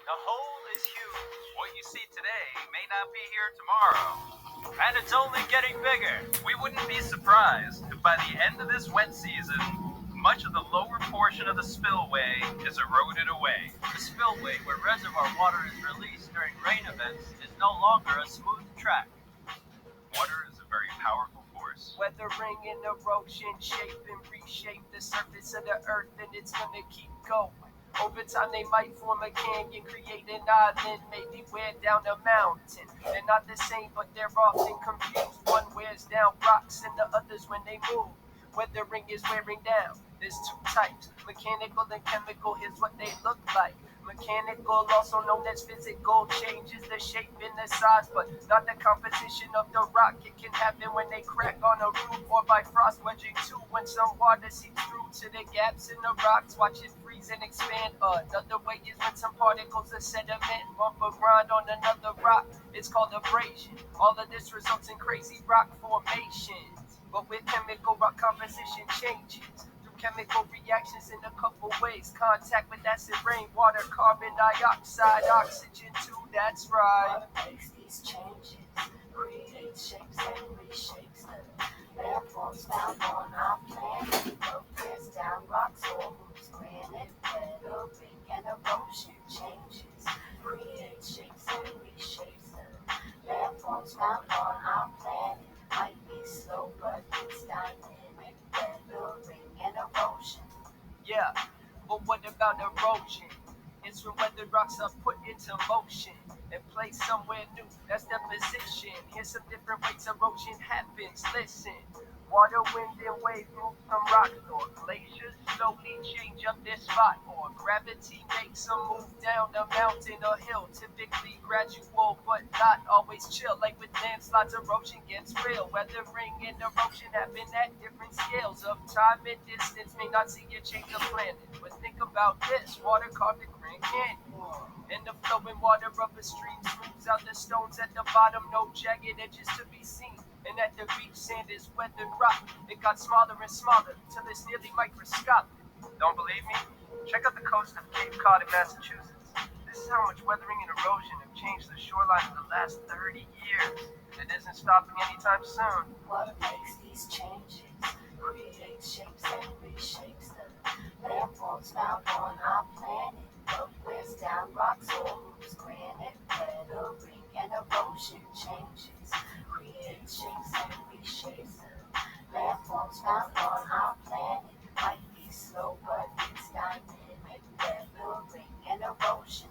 The hole is huge. What you see today may not be here tomorrow. And it's only getting bigger. We wouldn't be surprised if by the end of this wet season, much of the lower portion of the spillway is eroded away. The spillway, where reservoir water is released during rain events, is no longer a smooth track. Water is a very powerful force. Weathering and erosion shape and reshape the surface of the earth, and it's gonna keep going. Over time they might form a canyon, create an island, maybe wear down a mountain. They're not the same, but they're often confused. One wears down rocks and the others when they move. Weathering is wearing down. There's two types, mechanical and chemical. Here's what they look like. Mechanical, also known as physical, changes the shape and the size, but not the composition of the rock. It can happen when they crack on a roof or by frost wedging too, when some water seeps through to the gaps in the rocks. Watch it freeze and expand. Another way is when some particles of sediment bump or grind on another rock. It's called abrasion. All of this results in crazy rock formations. But with chemical, rock composition changes chemical reactions in a couple ways. Contact with acid rain, water, carbon dioxide, oxygen too, that's right. What makes these changes? Creates shapes and reshapes them. Landforms found on our planet. Progress down rocks or moves granite. Weathering and erosion changes. Creates shapes and reshapes them. Landforms found on our planet. Might be slow, but it's dynamic. Weathering and erosion. Yeah, but what about erosion? It's when weathered rocks are put into motion and placed somewhere new. That's deposition. Here's some different ways erosion happens. Listen. Water, wind, and wave move from rocks, or glaciers slowly change up their spot, or gravity makes them move down a mountain or hill. Typically gradual, but not always chill. Like with landslides, erosion gets real. Weathering and erosion happen at different scales of time and distance. May not see a change of planet, but think about this: water carved the Grand Canyon, and the flowing water of a stream smooths out the stones at the bottom. No jagged edges to be seen. And at the beach, sand is weathered rock. It got smaller and smaller till it's nearly microscopic. Don't believe me? Check out the coast of Cape Cod in Massachusetts. This is how much weathering and erosion have changed the shoreline in the last 30 years. It isn't stopping anytime soon. What makes these changes? Creates shapes and reshapes them. Landforms found on our planet. Wears down rocks or moves granite. Weathering and erosion changes. Creates shapes and reshapes them. Landforms found on our planet. Might be slow, but it's dynamic. Weathering and erosion